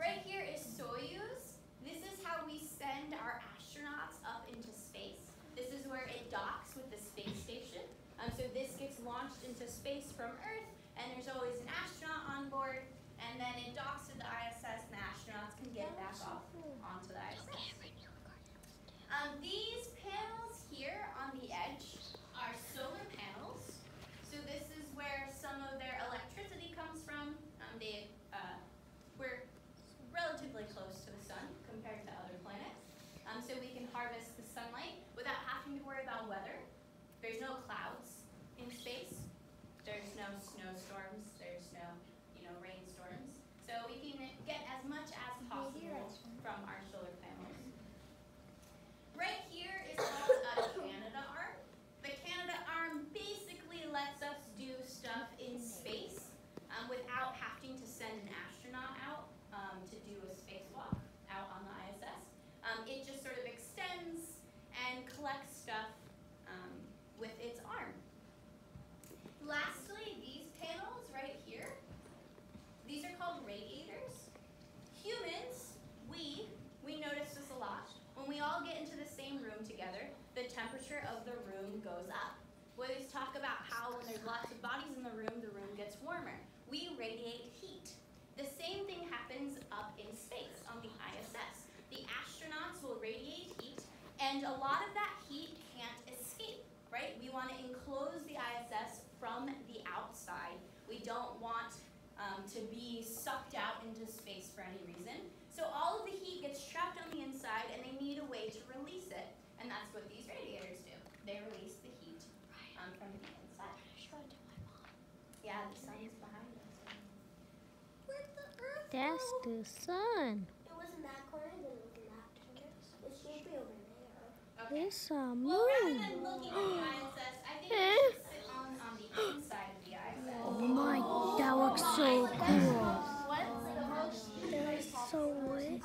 right here is Soyuz. This is how we send our astronauts up into space. This is where it docks with the space station. So this gets launched into space from Earth, and there's always an astronaut on board, and then it docks to the ISS, and the astronauts can get back off onto the ISS. These panels here on the edge are solar panels. So this is where some of their electricity comes from. We're relatively close to the sun compared to other planets. So we can harvest the sunlight without having to worry about weather. There's no clouds in space. There's no snowstorms. There's no, rainstorms. So we can get as much as possible from our solar panels. Right here is called a Canadarm. The Canadarm basically lets us do stuff in space without having to send an astronaut out to do a spacewalk out on the ISS. It just sort of extends and collects stuff with its arm. Lastly, these panels right here, these are called radiators. Humans, we notice this a lot. When we all get into the same room together, the temperature of the room goes up. We always talk about how when there's lots of bodies in the room gets warmer. We radiate heat. The same thing happens up in space on the ISS. The astronauts will radiate heat, and a lot of that heat can't escape, right? We want to enclose the ISS from the outside. We don't want to be sucked out into space for any reason. So all of the heat gets trapped on the inside, and they need a way to release it, and that's what these radiators do. They release the heat from the inside. Show it to my mom. Yeah, the sun is behind us. Where'd the Earth That's go? the sun. It was in that corner, then it was in that corner. It should be over there. Okay. It's a Well, rather moon. than looking at the ISS, I think we should sit on the inside of the ISS. Oh my, that looks so cool. What? That's so lit.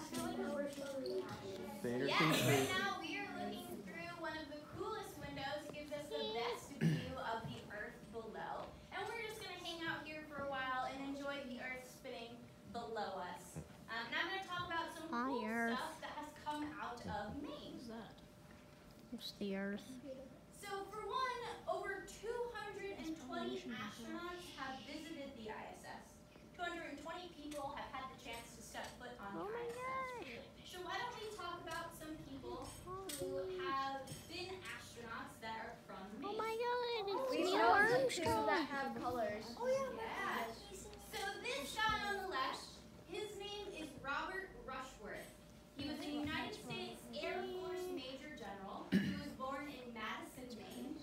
Yes, right now we are looking through one of the coolest windows. It gives us the best view of the Earth below. And we're just going to hang out here for a while and enjoy the Earth spinning below us. And I'm going to talk about some cool Earth. stuff that has come out of Maine. It's the Earth. So for one, over 220 astronauts have visited the ISS. 220 people have had the chance to step foot on the Oh my ISS. gosh. So why don't we talk about some people who have been astronauts that are from Oh Maine? my god, it's We Neil saw the two Armstrong. that have colors. Oh yeah. Yeah. So this guy on the left, his name is Robert Rushworth. He was a United States Air Force Major General who was born in Madison, Maine.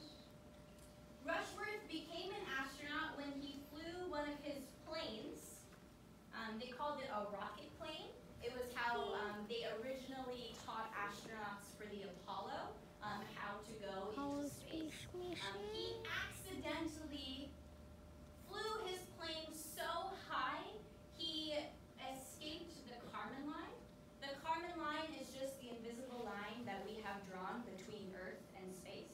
Rushworth became an astronaut when he flew one of his planes. They called it a rocket plane. It was how they originally taught astronauts for the Apollo how to go into space. He accidentally flew his plane so high, he escaped the Kármán line. The Kármán line is just the invisible line that we have drawn between Earth and space.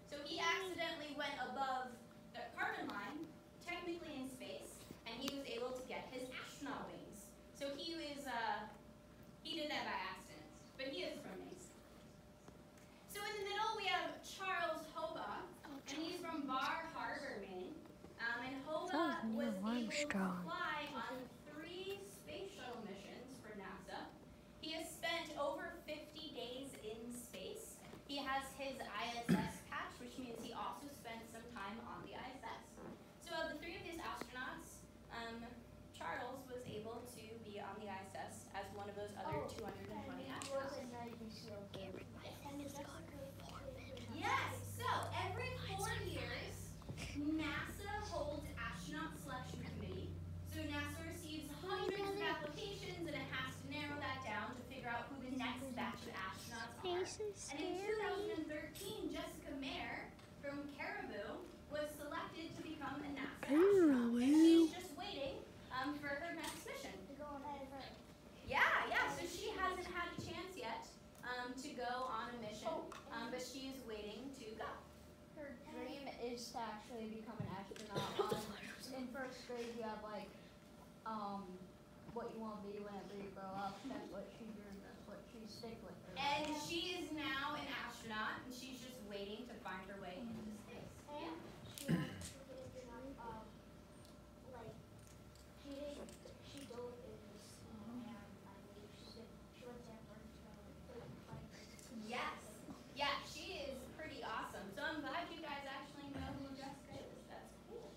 So he accidentally went above the Kármán line, technically in space, and he was able to get his astronaut wings. So he did that by accident, but he is from Maine. So in the middle we have Charles Hobaugh, and he's from Bar Harbor, Maine. And Hobaugh was able to fly on 3 space shuttle missions for NASA. He has spent over 50 days in space. He has his ISS patch, which means he also spent some time on the ISS. So of the 3 of these astronauts, Charles was able to be on the ISS as one of those other 220 astronauts. Yes, so every 4 years, NASA holds astronaut selection committee. So NASA receives hundreds of applications and it has to narrow that down to figure out who the next batch of astronauts are. And in 2013, Jessica Mayer from Caribou was selected to become a NASA astronaut. And she's just waiting for her next mission. Yeah, so she hasn't had a chance yet to go on a mission, but she's waiting to go. Her dream is to actually become an astronaut. In first grade, you have like what you want to be whenever you grow up. That's what she drew. That's what she stick with. And she is now an astronaut, and she's just waiting to find her way into space. Yeah. She dove in the sea and I believe she went to Antarctica. Yes. Yeah, she is pretty awesome. So I'm glad you guys actually know who Jessica is. That's cool.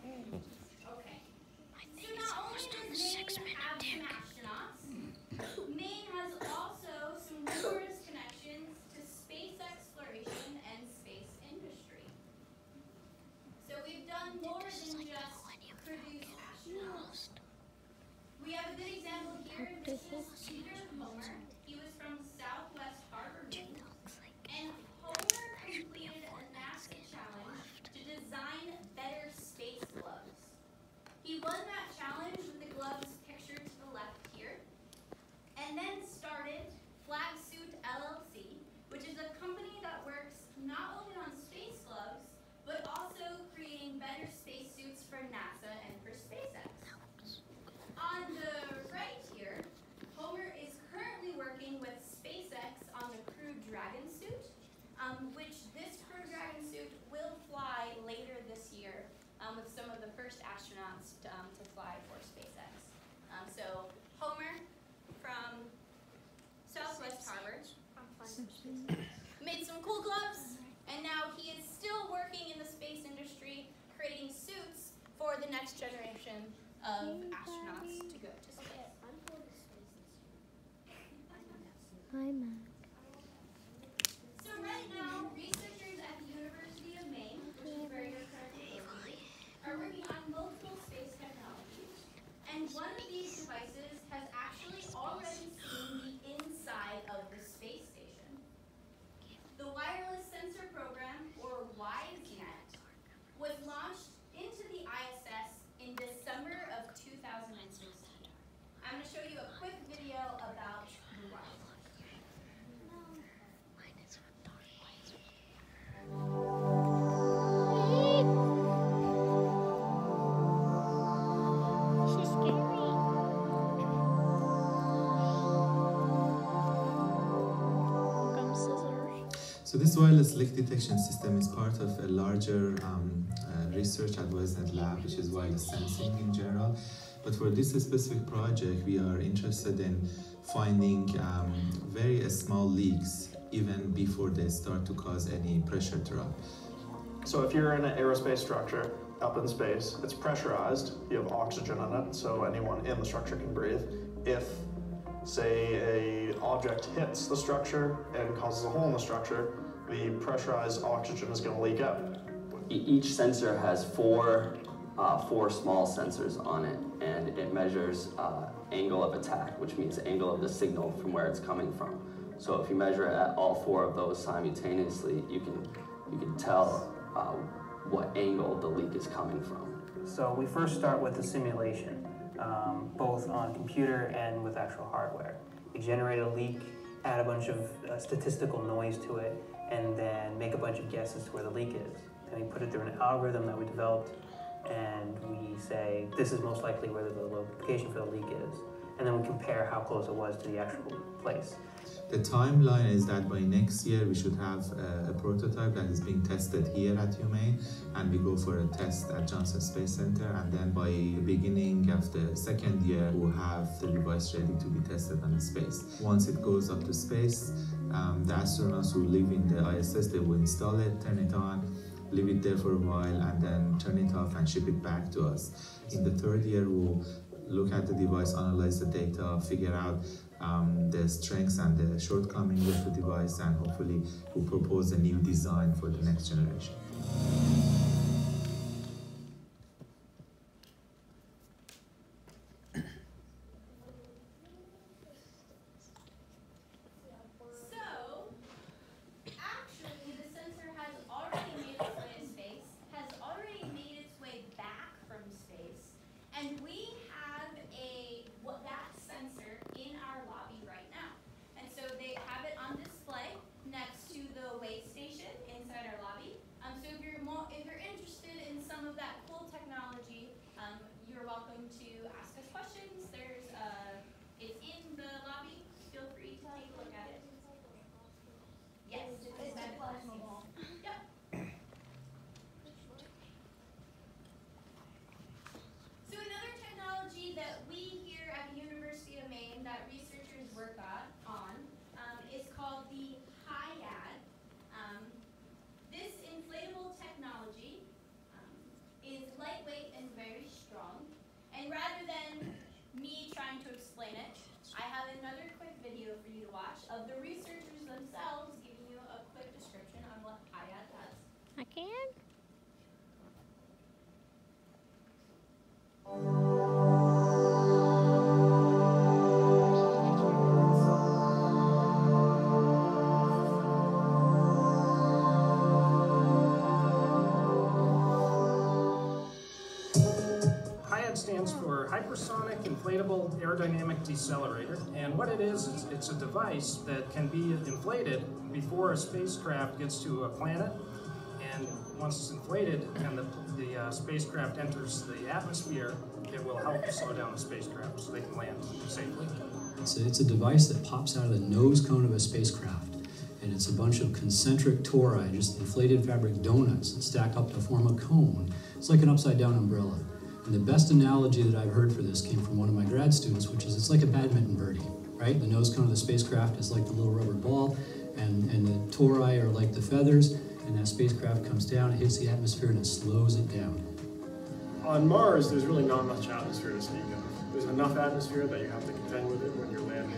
Okay. So not only does Maine have some astronauts, Maine has also some numerous connections to space exploration and space industry. So we've done more than just produce astronauts. We have a good example here. This is Peter Homer. He was from Southwest Harbor, Maine. And Homer completed a NASA challenge to design better space gloves. He won that challenge with the gloves pictured to the left here, and then started Flagsuit LLC, which is a company that works not only on space gloves, but also creating better spacesuits for NASA and for SpaceX. On the right here, Homer is currently working with SpaceX on the Crew Dragon suit, which this Crew Dragon suit will fly later this year with some of the first astronauts to fly for SpaceX. So Homer from Southwest Harbor made some cool gloves, and now he is still working in the space industry, creating suits for the next generation of astronauts to go to space. I'm for the space Hi, Mac. So right now, researchers at the University of Maine, which is where you're currently located, are working on multiple space technologies. And one of these devices has actually already seen the inside of the space station. The Wireless Sensor Program, or WISENet, was launched into the ISS in December of 2016. I'm going to show you a quick video about the WISENet. She's scary. Come scissors. So this wireless leak detection system is part of a larger research at WISENet Lab, which is wireless sensing in general. But for this specific project, we are interested in finding very small leaks even before they start to cause any pressure drop. So if you're in an aerospace structure up in space, it's pressurized, you have oxygen in it, so anyone in the structure can breathe. If, say, an object hits the structure and causes a hole in the structure, the pressurized oxygen is going to leak out. Each sensor has four small sensors on it, and it measures angle of attack, which means angle of the signal from where it's coming from. So if you measure at all four of those simultaneously, you can tell what angle the leak is coming from. So we first start with the simulation, both on computer and with actual hardware. We generate a leak, add a bunch of statistical noise to it, and then make a bunch of guesses to where the leak is. Then we put it through an algorithm that we developed, and we say, this is most likely where the location for the leak is. And then we compare how close it was to the actual place. The timeline is that by next year we should have a prototype that is being tested here at UMaine, and we go for a test at Johnson Space Center, and then by the beginning of the second year we'll have the device ready to be tested on space. Once it goes up to space, the astronauts who live in the ISS, they will install it, turn it on, leave it there for a while, and then turn it off and ship it back to us. In the third year we'll look at the device, analyze the data, figure out the strengths and the shortcomings of the device, and hopefully we'll propose a new design for the next generation. So, actually, the sensor has already made its way to space, has already made its way back from space, and we have that sensor in our lobby right now. And so they have it on display next to the weigh station inside our lobby. So if you're more HIAD stands for Hypersonic Inflatable Aerodynamic Decelerator, and what it is it's a device that can be inflated before a spacecraft gets to a planet, and once it's inflated and the spacecraft enters the atmosphere, it will help slow down the spacecraft so they can land safely. It's a device that pops out of the nose cone of a spacecraft, and it's a bunch of concentric tori, just inflated fabric donuts that stack up to form a cone. It's like an upside-down umbrella. And the best analogy that I've heard for this came from one of my grad students, which is it's like a badminton birdie, right? The nose cone of the spacecraft is like the little rubber ball, and the tori are like the feathers, and that spacecraft comes down, it hits the atmosphere, and it slows it down. On Mars, there's really not much atmosphere to speak of. There's enough atmosphere that you have to contend with it when you're landing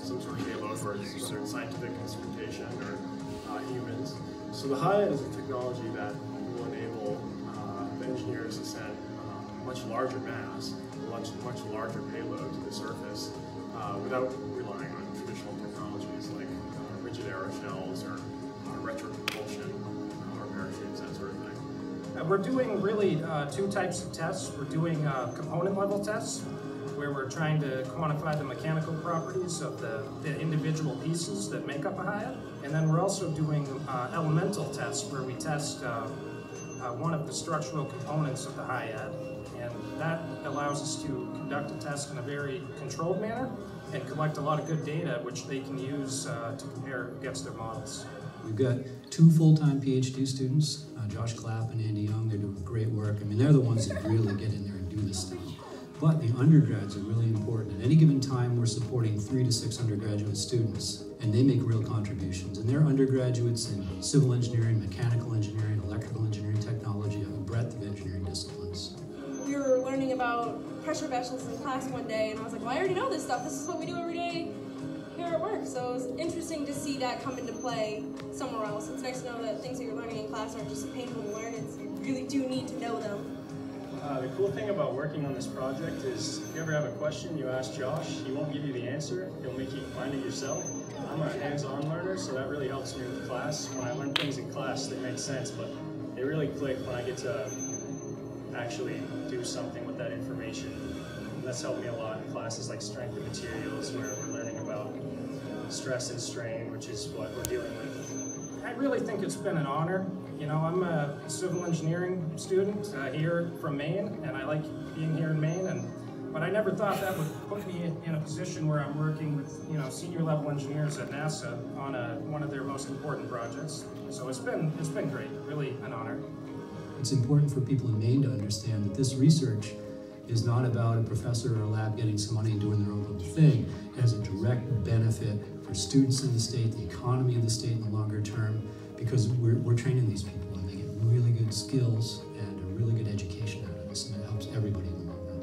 some sort of payload, whether it's scientific instrumentation or humans. So the HIAD is a technology that will enable the engineers to send much larger mass, much larger payload to the surface without relying on traditional technologies like rigid aeroshells or retropropulsion or parachutes, that sort of thing. We're doing really two types of tests. We're doing component level tests, where we're trying to quantify the mechanical properties of the individual pieces that make up a HIAD. And then we're also doing elemental tests, where we test one of the structural components of the HIAD. And that allows us to conduct a test in a very controlled manner and collect a lot of good data, which they can use to compare against their models. We've got 2 full-time PhD students, Josh Clapp and Andy Young. They're doing great work. I mean, they're the ones that really get in there and do this stuff. But the undergrads are really important. At any given time, we're supporting 300 to 600 graduate students, and they make real contributions. And they're undergraduates in civil engineering, mechanical engineering, electrical engineering, technology, a breadth of engineering disciplines. We were learning about pressure vessels in class one day, and I was like, well, I already know this stuff. This is what we do every day here at work. So it was interesting to see that come into play somewhere else. It's nice to know that things that you're learning in class aren't just painful to learn. You really do need to know them. The cool thing about working on this project is if you ever have a question, you ask Josh, he won't give you the answer, he'll make you find it yourself. I'm a hands-on learner, so that really helps me with class. When I learn things in class, they make sense, but they really click when I get to actually do something with that information. And that's helped me a lot in classes like strength of materials, where we're learning about stress and strain, which is what we're dealing with. I really think it's been an honor. You know, I'm a civil engineering student here from Maine, and I like being here in Maine. But I never thought that would put me in a position where I'm working with, you know, senior level engineers at NASA on one of their most important projects. So it's been great, really an honor. It's important for people in Maine to understand that this research is not about a professor or a lab getting some money and doing their own little thing. It has a direct benefit for students in the state, the economy of the state in the longer term, because we're training these people and they get really good skills and a really good education out of this, and it helps everybody in the long run.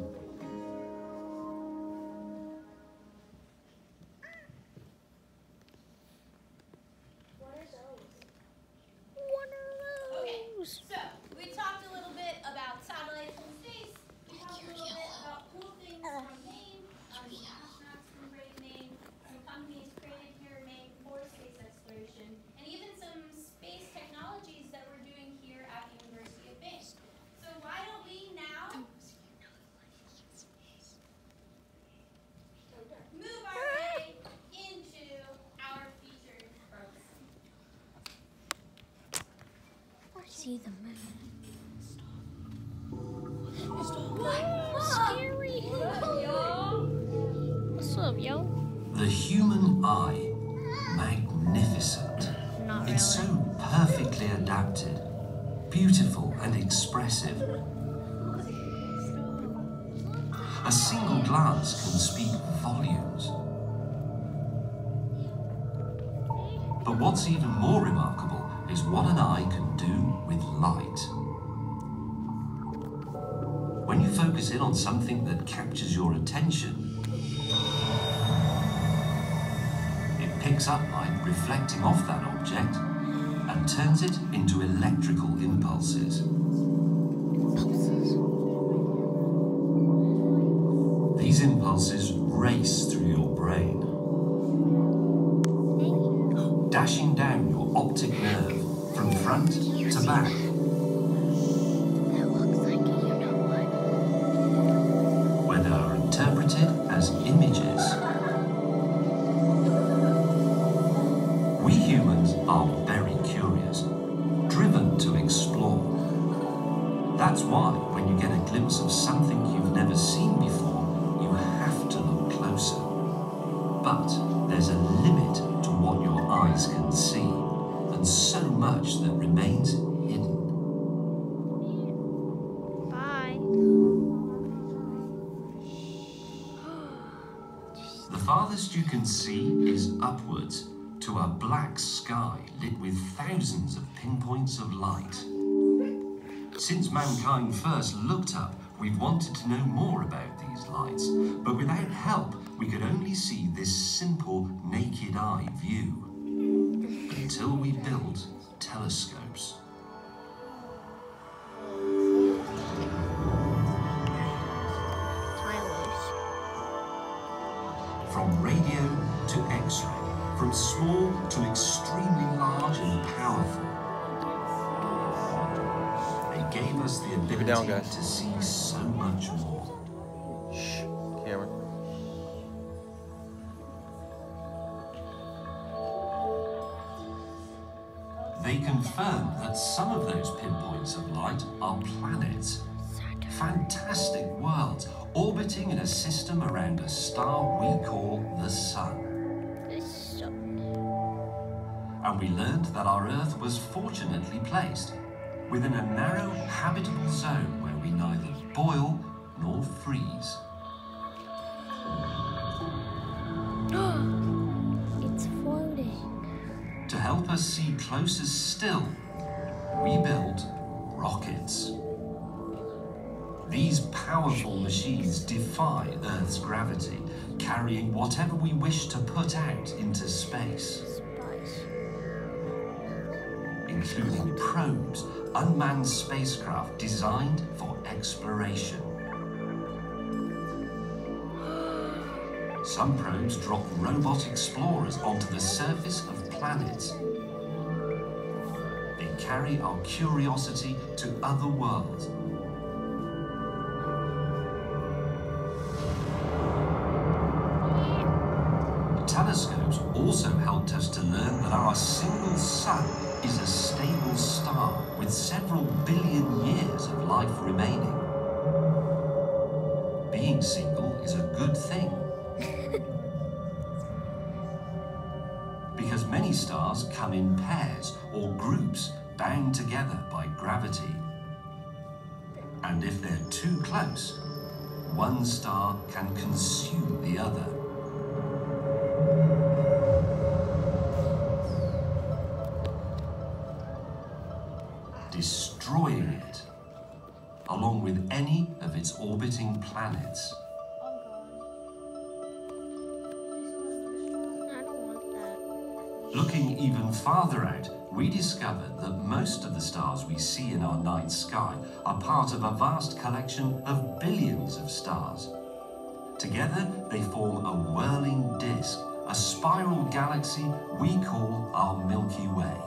Okay, so we talked a little bit about satellites in space. We talked a little bit about cool things from Maine, some astronauts from Great Maine, some companies created here in Maine for space exploration, and even some space technologies that we're doing here at the University of Maine. So why don't we now move our way into our featured program. See the moon. Scary. What's up, yo? The human eye, magnificent. Not It's really. so perfectly adapted, beautiful and expressive. A single glance can speak volumes. But what's even more remarkable is what an eye can do with light. When you focus in on something that captures your attention, it picks up light reflecting off that object and and turns it into electrical impulses. These impulses race through your brain, dashing down your optic nerve from front to back. Where they are interpreted as images. We humans are very curious, driven to explore. That's why when you get a glimpse of something you've never seen before, you have to look closer. But there's a limit to what your eyes can see, and so much that remains hidden. Bye. The farthest you can see is upwards to a black sky lit with thousands of pinpoints of light. Since mankind first looked up, we've wanted to know more about these lights, but without help, we could only see this simple naked eye view. Until we built telescopes. From radio to X-ray, from small to extremely large and powerful. They gave us the ability to see so much more. Shh, camera. They confirm that some of those pinpoints of light are planets. Fantastic worlds orbiting in a system around a star we call the Sun. And we learned that our Earth was fortunately placed within a narrow habitable zone where we neither boil nor freeze. It's floating. To help us see closer still, we built rockets. These powerful machines defy Earth's gravity, carrying whatever we wish to put out into space. Including probes, unmanned spacecraft designed for exploration. Some probes drop robot explorers onto the surface of planets. They carry our curiosity to other worlds. Telescopes also helped us to learn that our single sun is a stable star with several billion years of life remaining. Being single is a good thing. Because many stars come in pairs or groups bound together by gravity. And if they're too close, one star can consume the other. Destroying it, along with any of its orbiting planets. Looking even farther out, we discovered that most of the stars we see in our night sky are part of a vast collection of billions of stars. Together, they form a whirling disk, a spiral galaxy we call our Milky Way.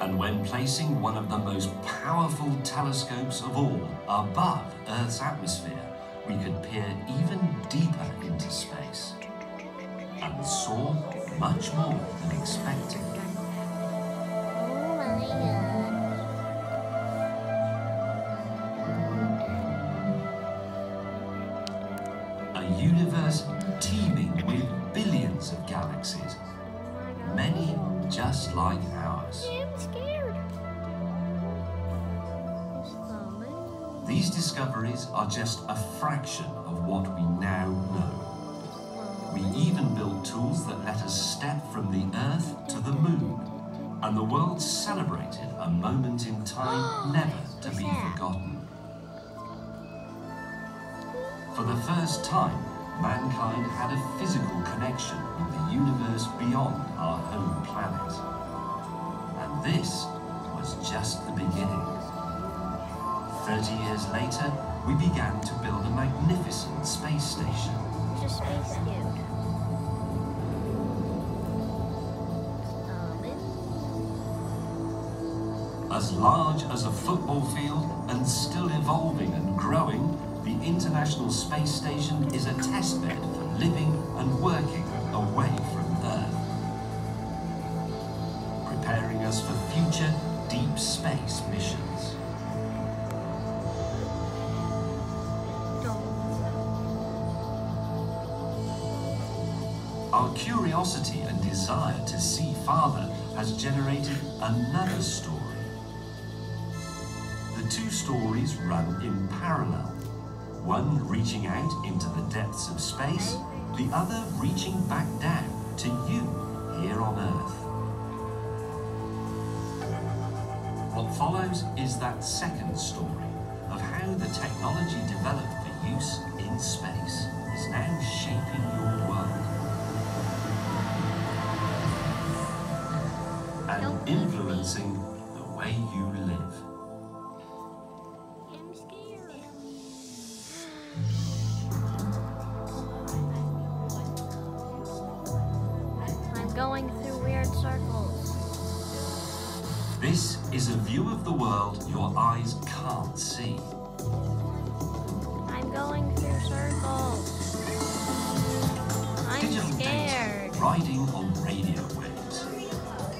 And when placing one of the most powerful telescopes of all above Earth's atmosphere, we could peer even deeper into space and saw much more than expected. Oh my God. A universe teeming with billions of galaxies, many just like ours. I'm scared. These discoveries are just a fraction of what we now know. We even built tools that let us step from the Earth to the Moon, and the world celebrated a moment in time never to be forgotten. For the first time, mankind had a physical connection with the universe beyond our home planet. And this was just the beginning. 30 years later, we began to build a magnificent space station. It's a space dude. As large as a football field and still evolving and growing, the International Space Station is a testbed for living and working away from Earth, preparing us for future deep space missions. Our curiosity and desire to see farther has generated another story. The two stories run in parallel, one reaching out into the depths of space, the other reaching back down to you here on Earth. What follows is that second story of how the technology developed for use in space is now shaping your world and influencing the way you live. I'm scared. I'm going through weird circles. This is a view of the world your eyes can't see. I'm going through circles. I'm Digital scared. data riding on radio waves.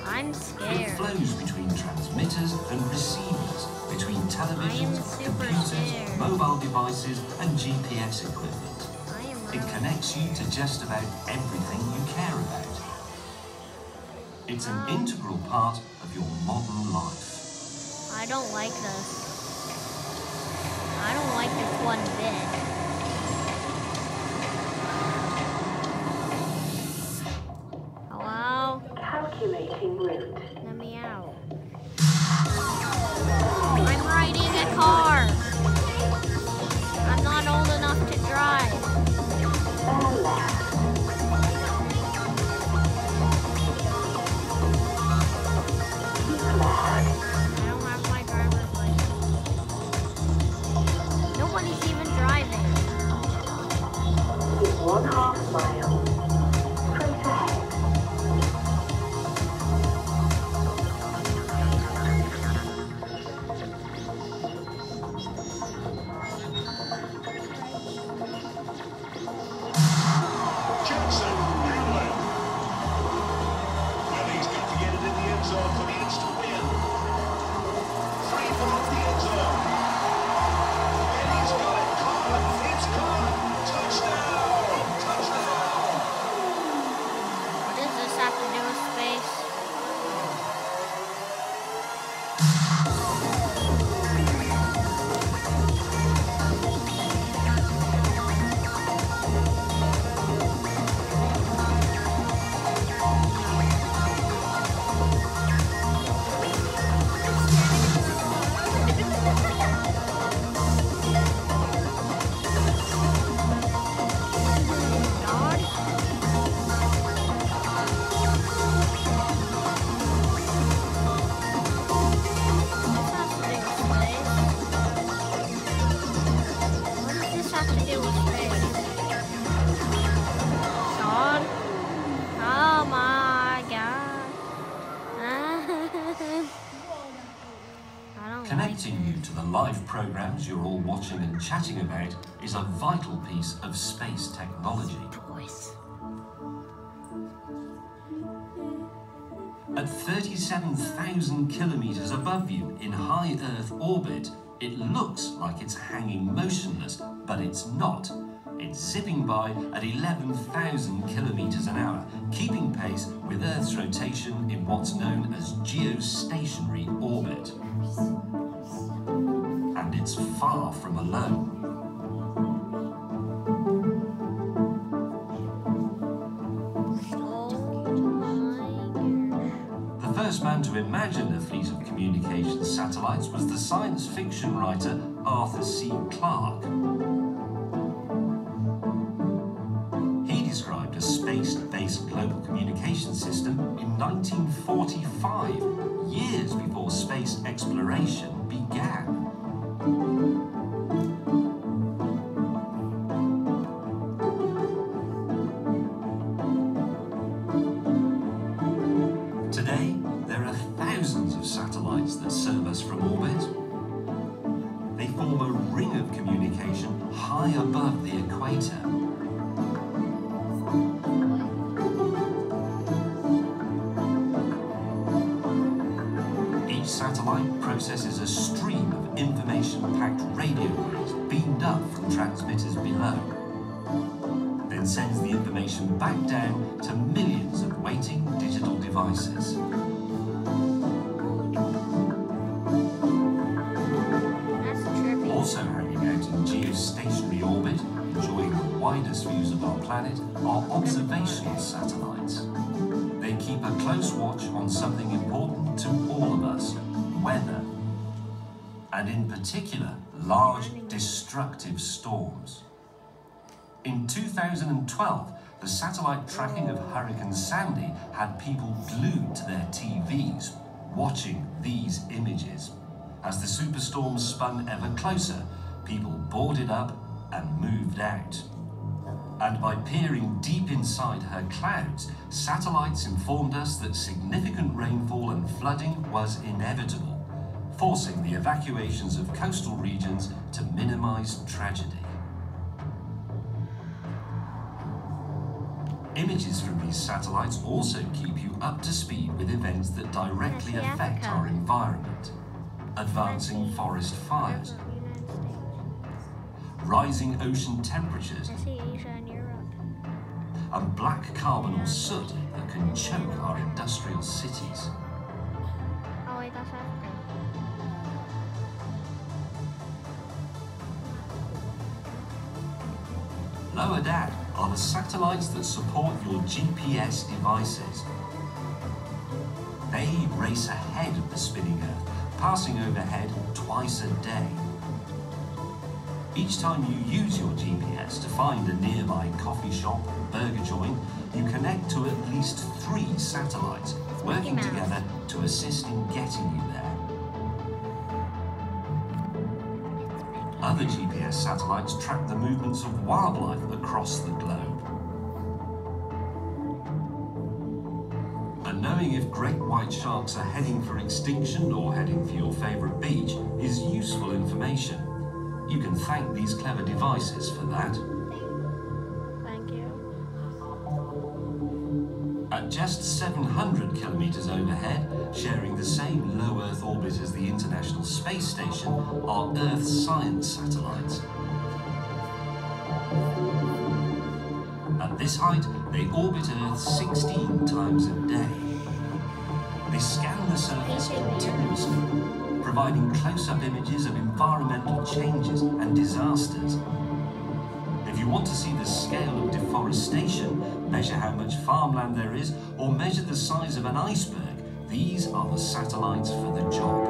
I'm It scared. flows between transmitters and receivers, between televisions, computers, mobile devices, and GPS equipment. It connects you to just about everything you care about. It's an integral part of your modern life. I don't like this. I don't like this one bit. Hello? Calculating route. Let me out. I'm riding a car. I'm not old enough to drive. I don't have my driver's license. Nobody's even driving. In 1/2 mile. Straight ahead. Jackson, Hamlin. Well, he's got to get it in the end zone for the Eats to win. 3 for the end zone. And he's got it caught. It's caught. Touchdown. Touchdown. What does this have to do with space? Connecting you to the live programs you're all watching and chatting about is a vital piece of space technology. At 37,000 kilometers above you in high Earth orbit, it looks like it's hanging motionless, but it's not. It's zipping by at 11,000 kilometers an hour, keeping pace with Earth's rotation in what's known as geostationary orbit. And it's far from alone. The first man to imagine a fleet of communications satellites was the science fiction writer Arthur C. Clarke. system in 1945, years before space exploration began. Today, there are thousands of satellites that serve us from orbit. They form a ring of communication high above the equator. Each satellite processes a stream of information-packed radio waves beamed up from transmitters below, then sends the information back down to millions of waiting digital devices. Also hanging out in geostationary orbit, enjoying the widest views of our planet, are observational satellites. They keep a close watch on something important to all of us, weather, and in particular, large destructive storms. In 2012, the satellite tracking of Hurricane Sandy had people glued to their TVs, watching these images. As the superstorm spun ever closer, people boarded up and moved out. And by peering deep inside her clouds, satellites informed us that significant rainfall and flooding was inevitable, forcing the evacuations of coastal regions to minimize tragedy. Images from these satellites also keep you up to speed with events that directly affect our environment. Advancing forest fires, rising ocean temperatures, and black carbon or soot that can choke our industrial cities. Lower down are the satellites that support your GPS devices. They race ahead of the spinning Earth, passing overhead twice a day. Each time you use your GPS to find a nearby coffee shop or burger joint, you connect to at least 3 satellites working together to assist in getting you there. Other GPS satellites track the movements of wildlife across the globe. And knowing if great white sharks are heading for extinction or heading for your favourite beach is useful information. You can thank these clever devices for that. Thank you. At just 700 kilometres overhead, sharing the same low Earth orbit as the International Space Station, are Earth science satellites. At this height, they orbit Earth 16 times a day. They scan the surface continuously, providing close-up images of environmental changes and disasters. If you want to see the scale of deforestation, measure how much farmland there is, or measure the size of an iceberg, these are the satellites for the job.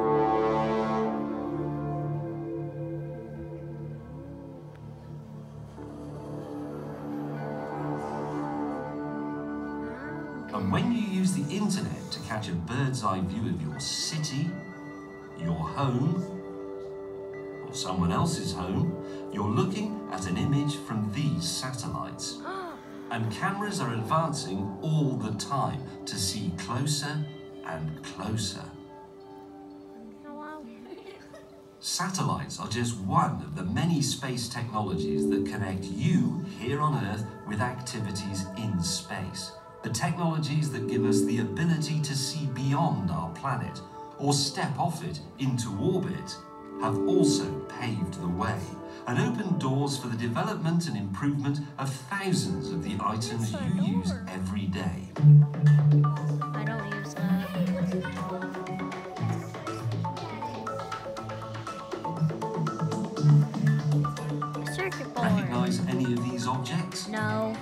And when you use the internet to catch a bird's eye view of your city, your home, or someone else's home, you're looking at an image from these satellites. And cameras are advancing all the time to see closer and closer. Satellites are just one of the many space technologies that connect you here on Earth with activities in space. The technologies that give us the ability to see beyond our planet or step off it into orbit have also paved the way and opened doors for the development and improvement of thousands of the items you use every day. I don't use that. Circuit board. Recognize any of these objects? No.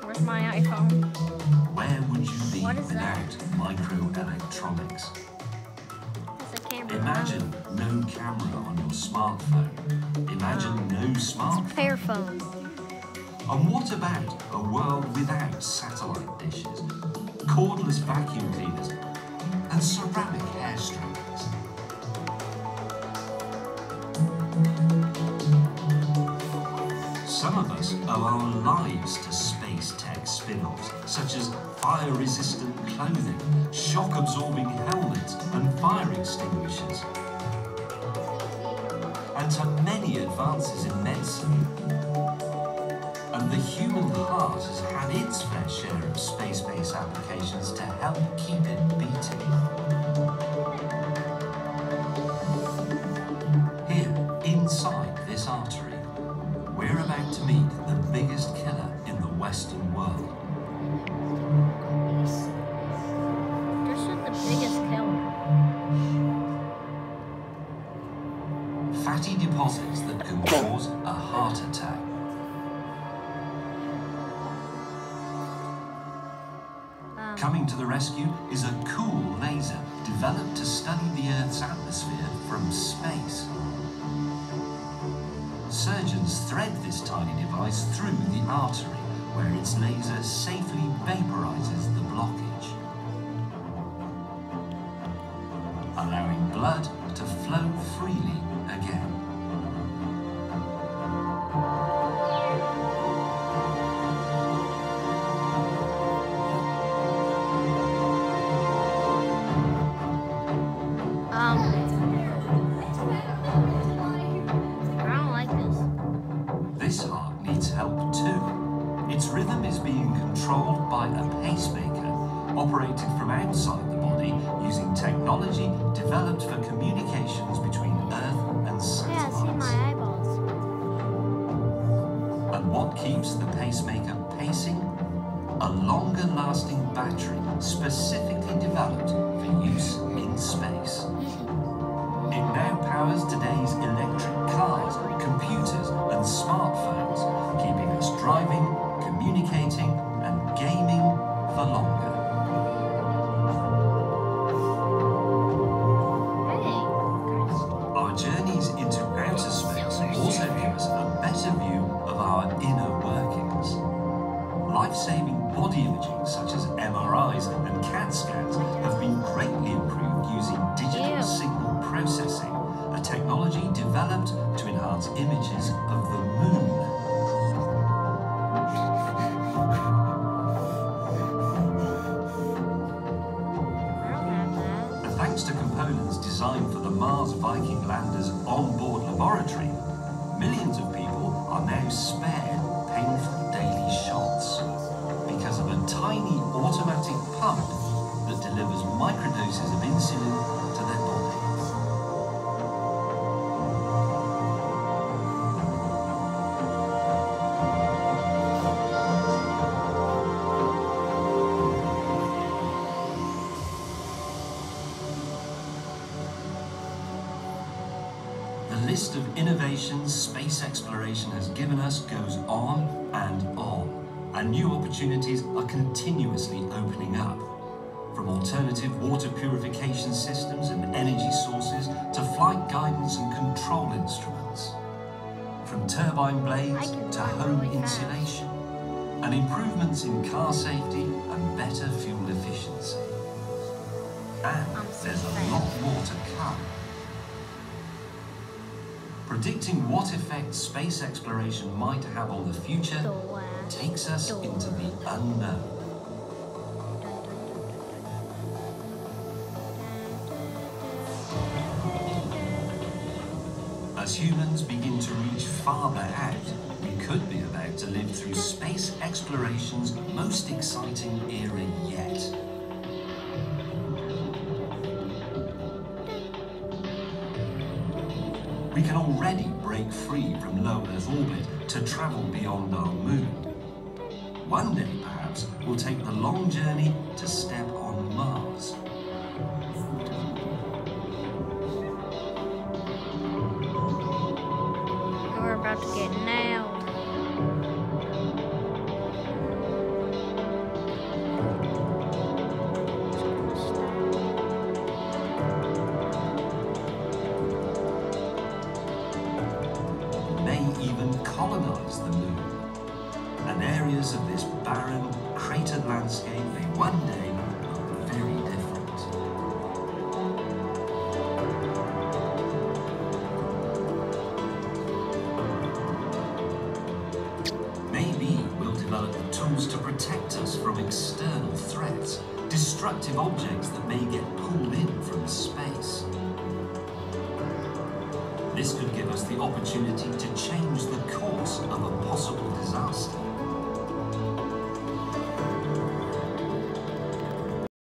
Where's my iPhone? Where would you be What is that? without microelectronics? It's a camera. Imagine no camera on your smartphone. Imagine no smartphone. Fair phone. And what about a world without satellites? cordless vacuum cleaners, and ceramic hair straighters. Some of us owe our lives to space tech spin-offs, such as fire-resistant clothing, shock-absorbing helmets, and fire extinguishers, and to many advances in medicine. And the human heart has had its fair share of space-based applications to help keep it beating. Here, inside this artery, we're about to meet the biggest killer in the Western world. This is the biggest killer. Fatty deposits that can cause a heart attack. Coming to the rescue is a cool laser developed to study the Earth's atmosphere from space. Surgeons thread this tiny device through the artery, where its laser safely vaporizes the blockage, allowing blood to flow freely again. I don't like this. This heart needs help too. Its rhythm is being controlled by a pacemaker, operated from outside the body using technology developed for communications between Earth and Yeah, see satellites. my eyeballs. And what keeps the pacemaker pacing? A longer-lasting battery specifically developed for use in space. It now powers today's electric cars, computers, and smartphones, keeping us driving, communicating, and gaming for longer. Our journeys into outer space also give us a better view of our inner workings. Life-saving body imaging, such as MRIs and CAT scans, have been greatly improved using digital signal processing, a technology developed to enhance images of the moon. And thanks to components designed for the Mars Viking lander's onboard laboratory, millions of people are now spared painful daily shots because of a tiny automatic pump that delivers microdoses of insulin to their body. The list of innovations space exploration has given us goes on, and new opportunities are continuously opening up. From alternative water purification systems and energy sources to flight guidance and control instruments. From turbine blades to home insulation, and improvements in car safety and better fuel efficiency. And there's a lot more to come. Predicting what effect space exploration might have on the future takes us into the unknown. As humans begin to reach farther out, we could be about to live through space exploration's most exciting era yet. We can already break free from low Earth orbit to travel beyond our moon. One day, perhaps, we'll take the long journey to step on Mars. We're about to get nailed. May even colonize the moon. And areas of this barren, cratered landscape may one day us from external threats, destructive objects that may get pulled in from space. This could give us the opportunity to change the course of a possible disaster.